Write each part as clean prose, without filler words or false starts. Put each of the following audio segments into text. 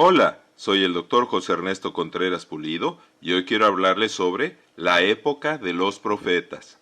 Hola, soy el doctor José Ernesto Contreras Pulido y hoy quiero hablarles sobre la época de los profetas.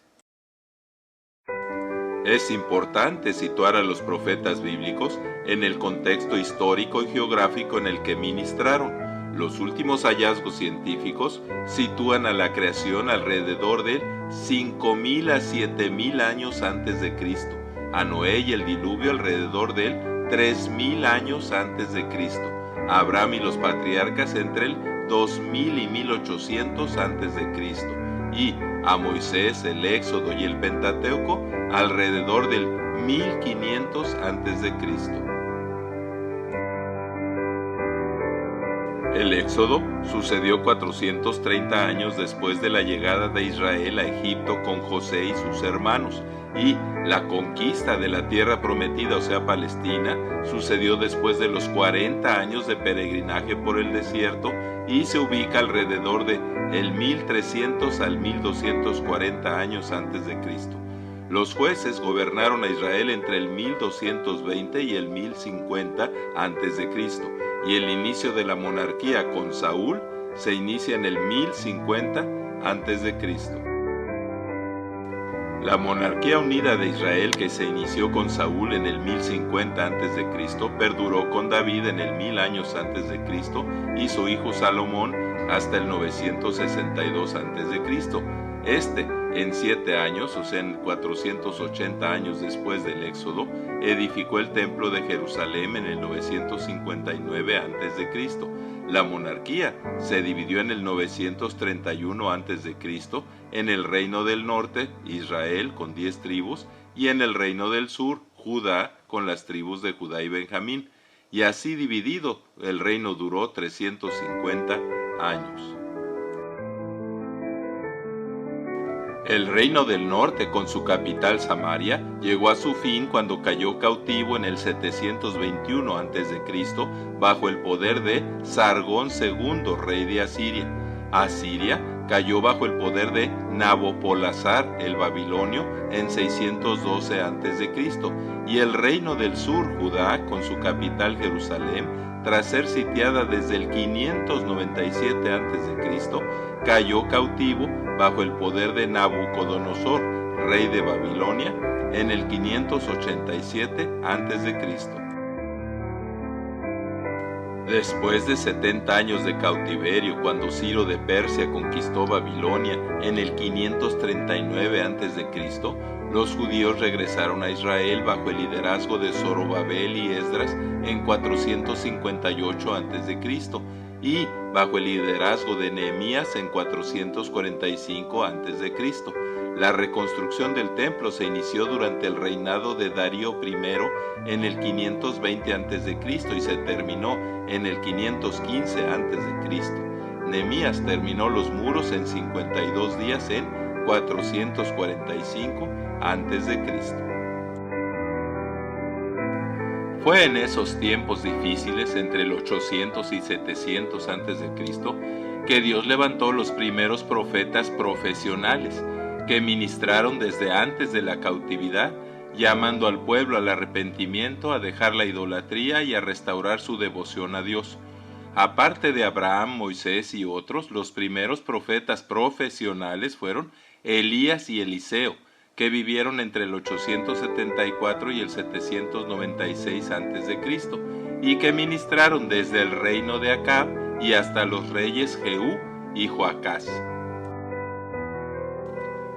Es importante situar a los profetas bíblicos en el contexto histórico y geográfico en el que ministraron. Los últimos hallazgos científicos sitúan a la creación alrededor de 5.000 a 7.000 años antes de Cristo, a Noé y el diluvio alrededor de 3.000 años antes de Cristo, a Abraham y los patriarcas entre el 2000 y 1800 antes de Cristo, y a Moisés, el Éxodo y el Pentateuco alrededor del 1500 antes de Cristo. El Éxodo sucedió 430 años después de la llegada de Israel a Egipto con José y sus hermanos, y la conquista de la tierra prometida, o sea Palestina, sucedió después de los 40 años de peregrinaje por el desierto y se ubica alrededor de el 1300 al 1240 años antes de Cristo. Los jueces gobernaron a Israel entre el 1220 y el 1050 antes de Cristo, y el inicio de la monarquía con Saúl se inicia en el 1050 antes de Cristo. La monarquía unida de Israel, que se inició con Saúl en el 1050 a.C., perduró con David en el 1000 años antes de Cristo y su hijo Salomón hasta el 962 a.C. En 7 años, o sea en 480 años después del Éxodo, edificó el templo de Jerusalén en el 959 a.C. La monarquía se dividió en el 931 a.C. en el reino del norte, Israel con 10 tribus, y en el reino del sur, Judá con las tribus de Judá y Benjamín, y así dividido el reino duró 350 años. El reino del norte, con su capital Samaria, llegó a su fin cuando cayó cautivo en el 721 a.C. bajo el poder de Sargón II, rey de Asiria. Asiria cayó bajo el poder de Nabopolassar el babilonio en 612 a.C. y el reino del sur, Judá, con su capital Jerusalén, tras ser sitiada desde el 597 a.C., cayó cautivo bajo el poder de Nabucodonosor, rey de Babilonia, en el 587 a.C. Después de 70 años de cautiverio, cuando Ciro de Persia conquistó Babilonia en el 539 a.C., los judíos regresaron a Israel bajo el liderazgo de Zorobabel y Esdras en 458 a.C. y bajo el liderazgo de Nehemías en 445 a.C. La reconstrucción del templo se inició durante el reinado de Darío I en el 520 a.C. y se terminó en el 515 a.C. Nehemías terminó los muros en 52 días en 445 a.C. Fue en esos tiempos difíciles, entre el 800 y 700 a.C., que Dios levantó los primeros profetas profesionales, que ministraron desde antes de la cautividad, llamando al pueblo al arrepentimiento, a dejar la idolatría y a restaurar su devoción a Dios. Aparte de Abraham, Moisés y otros, los primeros profetas profesionales fueron Elías y Eliseo, que vivieron entre el 874 y el 796 a.C., y que ministraron desde el reino de Acab y hasta los reyes Jehú y Joacás.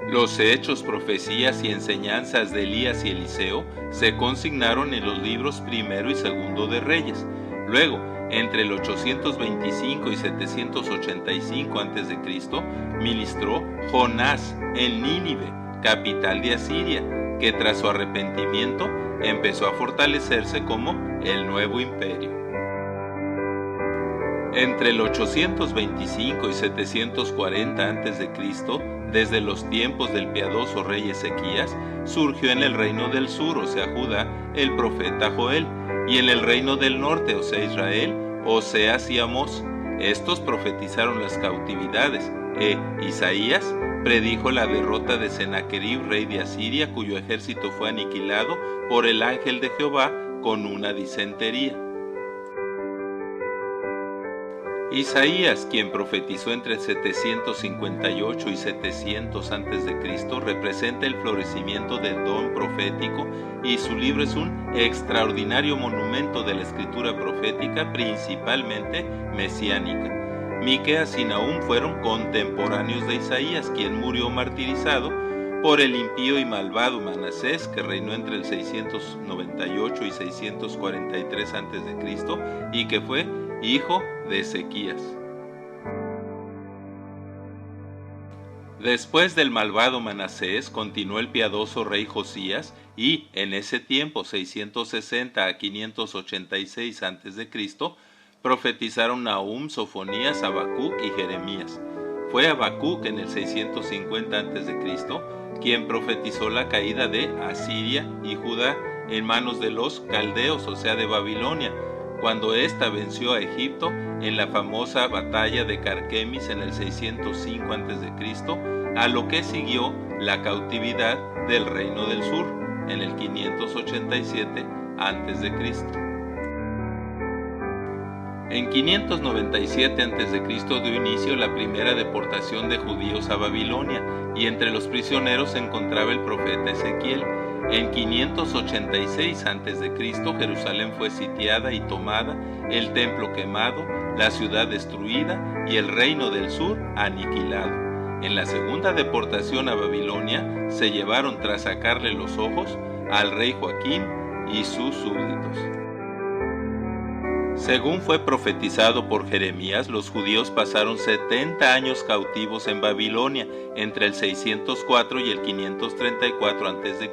Los hechos, profecías y enseñanzas de Elías y Eliseo se consignaron en los libros primero y segundo de Reyes. Luego, entre el 825 y 785 a.C., ministró Jonás en Nínive, capital de Asiria, que tras su arrepentimiento empezó a fortalecerse como el nuevo imperio. Entre el 825 y 740 a.C., desde los tiempos del piadoso rey Ezequías, surgió en el reino del sur, o sea Judá, el profeta Joel, y en el reino del norte, o sea Israel, Oseas y Amós. Estos profetizaron las cautividades, Isaías predijo la derrota de Sennacherib, rey de Asiria, cuyo ejército fue aniquilado por el ángel de Jehová con una disentería. Isaías, quien profetizó entre 758 y 700 a.C., representa el florecimiento del don profético y su libro es un extraordinario monumento de la escritura profética, principalmente mesiánica. Miqueas y Nahum fueron contemporáneos de Isaías, quien murió martirizado por el impío y malvado Manasés, que reinó entre el 698 y 643 a.C. y que fue hijo de Ezequías. Después del malvado Manasés continuó el piadoso rey Josías y en ese tiempo, 660 a 586 a.C., profetizaron Nahum, Sofonías, Habacuc y Jeremías. Fue Habacuc en el 650 a.C. quien profetizó la caída de Asiria y Judá en manos de los caldeos, o sea de Babilonia, cuando ésta venció a Egipto en la famosa batalla de Carquemis en el 605 a.C., a lo que siguió la cautividad del Reino del Sur en el 587 a.C. En 597 a.C. dio inicio la primera deportación de judíos a Babilonia, y entre los prisioneros se encontraba el profeta Ezequiel. En 586 a.C. Jerusalén fue sitiada y tomada, el templo quemado, la ciudad destruida y el reino del sur aniquilado. En la segunda deportación a Babilonia se llevaron, tras sacarle los ojos, al rey Joaquín y sus súbditos. Según fue profetizado por Jeremías, los judíos pasaron 70 años cautivos en Babilonia, entre el 604 y el 534 a.C.,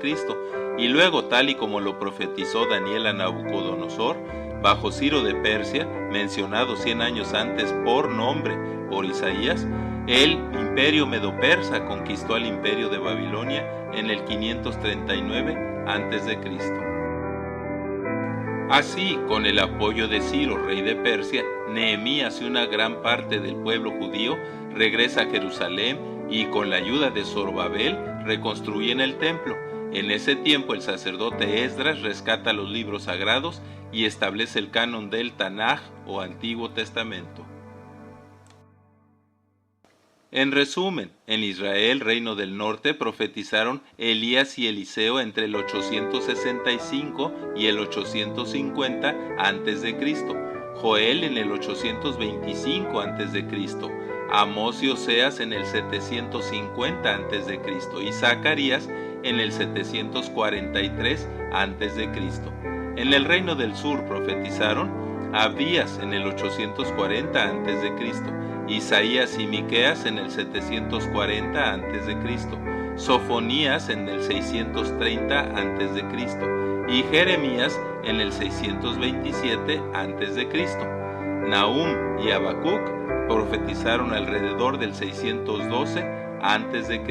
y luego, tal y como lo profetizó Daniel a Nabucodonosor, bajo Ciro de Persia, mencionado 100 años antes por nombre por Isaías, el imperio medo-persa conquistó al imperio de Babilonia en el 539 a.C. Así, con el apoyo de Ciro, rey de Persia, Nehemías y una gran parte del pueblo judío regresa a Jerusalén y con la ayuda de Zorobabel reconstruyen el templo. En ese tiempo el sacerdote Esdras rescata los libros sagrados y establece el canon del Tanaj o Antiguo Testamento. En resumen, en Israel, reino del norte, profetizaron Elías y Eliseo entre el 865 y el 850 a.C., Joel en el 825 a.C., Amós y Oseas en el 750 a.C. y Zacarías en el 743 a.C. En el reino del sur profetizaron Abdías en el 840 a.C., Isaías y Miqueas en el 740 a.C., Sofonías en el 630 a.C. y Jeremías en el 627 a.C. Nahum y Habacuc profetizaron alrededor del 612 a.C.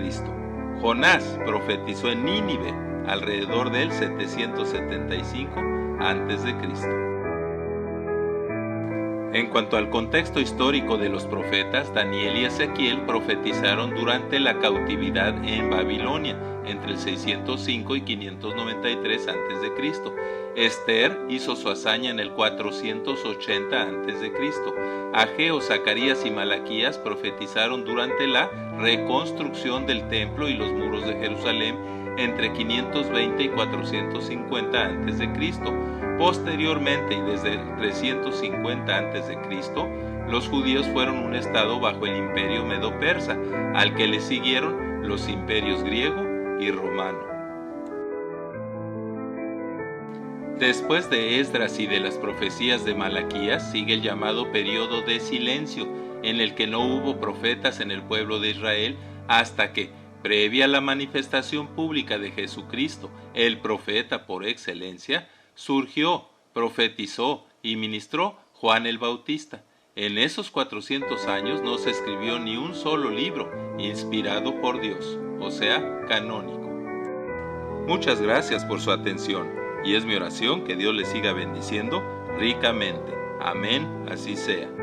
Jonás profetizó en Nínive alrededor del 775 a.C. En cuanto al contexto histórico de los profetas, Daniel y Ezequiel profetizaron durante la cautividad en Babilonia, entre el 605 y 593 a.C. Esther hizo su hazaña en el 480 a.C. Ageo, Zacarías y Malaquías profetizaron durante la reconstrucción del templo y los muros de Jerusalén entre 520 y 450 a.C. Posteriormente y desde el 350 a.C., los judíos fueron un estado bajo el imperio medo-persa, al que le siguieron los imperios griego y romano. Después de Esdras y de las profecías de Malaquías, sigue el llamado periodo de silencio, en el que no hubo profetas en el pueblo de Israel hasta que, previa a la manifestación pública de Jesucristo, el profeta por excelencia, surgió, profetizó y ministró Juan el Bautista. En esos 400 años no se escribió ni un solo libro inspirado por Dios, o sea, canónico. Muchas gracias por su atención, y es mi oración que Dios les siga bendiciendo ricamente. Amén, así sea.